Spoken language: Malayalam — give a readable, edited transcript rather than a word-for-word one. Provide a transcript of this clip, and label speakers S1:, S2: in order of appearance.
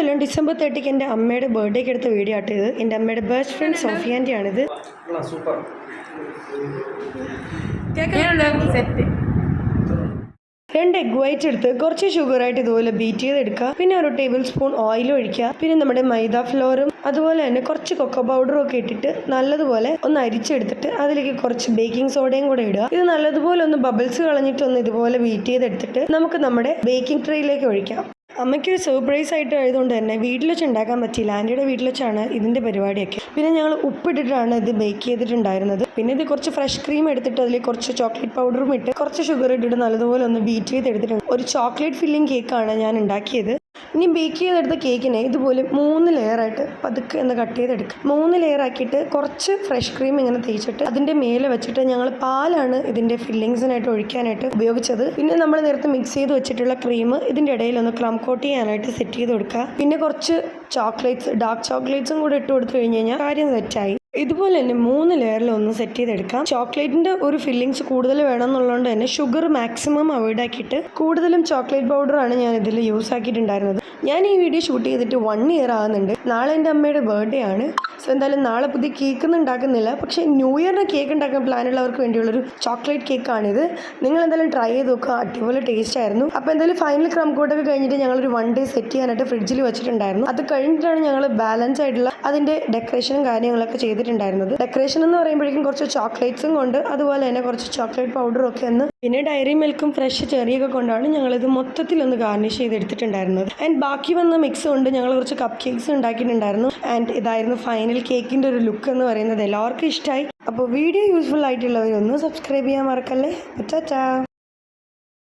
S1: ഒന്നുമല്ല, ഡിസംബർ 30 എൻ്റെ അമ്മയുടെ ബർത്ത്ഡേക്ക് എടുത്ത വീഡിയോ ആട്ടോ ഇത്. എൻ്റെ അമ്മയുടെ ബെസ്റ്റ് ഫ്രണ്ട് സോഫിയാൻ്റെ ആണിത്. രണ്ട് എഗ് വൈറ്റ് എടുത്ത് കുറച്ച് ഷുഗറായിട്ട് ഇതുപോലെ ബീറ്റ് ചെയ്തെടുക്കുക. പിന്നെ ഒരു ടേബിൾ സ്പൂൺ ഓയിൽ ഒഴിക്കുക. പിന്നെ നമ്മുടെ മൈദ ഫ്ലോറും അതുപോലെ തന്നെ കുറച്ച് കൊക്കോ പൗഡറും ഒക്കെ ഇട്ടിട്ട് നല്ലതുപോലെ ഒന്ന് അരിച്ചെടുത്തിട്ട് അതിലേക്ക് കുറച്ച് ബേക്കിംഗ് സോഡയും കൂടെ ഇടുക. ഇത് നല്ലതുപോലെ ഒന്ന് ബബിൾസ് കളഞ്ഞിട്ടൊന്ന് ഇതുപോലെ ബീറ്റ് ചെയ്തെടുത്തിട്ട് നമുക്ക് നമ്മുടെ ബേക്കിംഗ് ട്രേയിലേക്ക് ഒഴിക്കാം. അമ്മയ്ക്കൊരു സർപ്രൈസ് ആയിട്ട് ആയതുകൊണ്ട് തന്നെ വീട്ടിൽ വെച്ച് ഉണ്ടാക്കാൻ പറ്റിയില്ല. ആൻറ്റിയുടെ വീട്ടിൽ വെച്ചാണ് ഇതിൻ്റെ പരിപാടിയൊക്കെ. പിന്നെ ഞങ്ങൾ ഉപ്പിട്ടിട്ടാണ് ഇത് ബേക്ക് ചെയ്തിട്ടുണ്ടായിരുന്നത്. പിന്നെ ഇത് കുറച്ച് ഫ്രഷ് ക്രീം എടുത്തിട്ട് അതിൽ കുറച്ച് ചോക്ലേറ്റ് പൗഡറും ഇട്ട് കുറച്ച് ഷുഗർ ഇട്ടിട്ട് നല്ലതുപോലെ ഒന്ന് ബീറ്റ് ചെയ്തെടുത്തിട്ടുണ്ട്. ഒരു ചോക്ലേറ്റ് ഫില്ലിംഗ് കേക്കാണ് ഞാൻ ഉണ്ടാക്കിയത്. ഇനി ബേക്ക് ചെയ്തെടുത്ത കേക്കിനെ ഇതുപോലെ 3 ലെയറായിട്ട് പതുക്കെ ഒന്ന് കട്ട് ചെയ്തെടുക്കുക. 3 ലെയറാക്കിയിട്ട് കുറച്ച് ഫ്രഷ് ക്രീം ഇങ്ങനെ തേച്ചിട്ട് അതിൻ്റെ മേലെ വെച്ചിട്ട് ഞങ്ങൾ പാലാണ് ഇതിൻ്റെ ഫില്ലിങ്സിനായിട്ട് ഒഴിക്കാനായിട്ട് ഉപയോഗിച്ചത്. പിന്നെ നമ്മൾ നേരത്തെ മിക്സ് ചെയ്ത് വെച്ചിട്ടുള്ള ക്രീം ഇതിൻ്റെ ഇടയിൽ ഒന്ന് ക്രം കോട്ട് ചെയ്യാനായിട്ട് സെറ്റ് ചെയ്ത് കൊടുക്കുക. പിന്നെ കുറച്ച് ചോക്ലേറ്റ്സ്, ഡാർക്ക് ചോക്ലേറ്റ്സും കൂടെ ഇട്ട് കൊടുത്തു കഴിഞ്ഞ് കഴിഞ്ഞാൽ കാര്യം സെറ്റായി. ഇതുപോലെ തന്നെ 3 ലെയറിൽ ഒന്ന് സെറ്റ് ചെയ്തെടുക്കാം. ചോക്ലേറ്റിൻ്റെ ഒരു ഫില്ലിങ്സ് കൂടുതൽ വേണമെന്നുള്ളതുകൊണ്ട് തന്നെ ഷുഗർ മാക്സിമം അവോയ്ഡ് ആക്കിയിട്ട് കൂടുതലും ചോക്ലേറ്റ് പൗഡറാണ് ഞാൻ ഇതിൽ യൂസ് ആക്കിയിട്ടുണ്ടായിരുന്നത്. ഞാൻ ഈ വീഡിയോ ഷൂട്ട് ചെയ്തിട്ട് 1 ഇയർ ആകുന്നുണ്ട്. നാളെ എൻ്റെ അമ്മയുടെ ബർത്ത്ഡേ ആണ്. സോ എന്തായാലും നാളെ പുതിയ കേക്കൊന്നും ഉണ്ടാക്കുന്നില്ല. പക്ഷേ ന്യൂ ഇയറിന് കേക്ക് ഉണ്ടാക്കാൻ പ്ലാനുള്ളവർക്ക് വേണ്ടിയുള്ളൊരു ചോക്ലേറ്റ് കേക്കാണിത്. നിങ്ങൾ എന്തായാലും ട്രൈ ചെയ്ത് നോക്കുക. അടിപൊളി ടേസ്റ്റ് ആയിരുന്നു. അപ്പോൾ എന്തായാലും ഫൈനൽ ക്രം കോട്ടൊക്കെ കഴിഞ്ഞിട്ട് ഞങ്ങളൊരു 1 ഡേ സെറ്റ് ചെയ്യാനായിട്ട് ഫ്രിഡ്ജിൽ വെച്ചിട്ടുണ്ടായിരുന്നു. അത് കഴിഞ്ഞിട്ടാണ് ഞങ്ങൾ ബാലൻസ് ആയിട്ടുള്ള അതിൻ്റെ ഡെക്കറേഷനും കാര്യങ്ങളൊക്കെ ചെയ്തിട്ടുണ്ടായിരുന്നത്. ഡെക്കറേഷൻ എന്ന് പറയുമ്പോഴേക്കും കുറച്ച് ചോക്ലേറ്റ്സും കൊണ്ട് അതുപോലെ തന്നെ കുറച്ച് ചോക്ലേറ്റ് പൗഡറും ഒക്കെ ഒന്ന് പിന്നെ ഡയറി മിൽക്കും ഫ്രഷ് ചെറിയൊക്കെ കൊണ്ടാണ് ഞങ്ങളിത് മൊത്തത്തിലൊന്ന് ഗാർണിഷ് ചെയ്തെടുത്തിട്ടുണ്ടായിരുന്നത്. ആൻഡ് ബാക്കി വന്ന മിക്സ് കൊണ്ട് ഞങ്ങൾ കുറച്ച് കപ്പ് കേക്ക്സ് ഉണ്ടാക്കിയിട്ടുണ്ടായിരുന്നു. ആൻഡ് ഇതായിരുന്നു ഫൈനൽ കേക്കിൻ്റെ ഒരു ലുക്ക് എന്ന് പറയുന്നത്. എല്ലാവർക്കും ഇഷ്ടമായി. അപ്പോൾ വീഡിയോ യൂസ്ഫുൾ ആയിട്ടുള്ളവരൊന്ന് സബ്സ്ക്രൈബ് ചെയ്യാൻ മറക്കല്ലേ. ടാറ്റാ.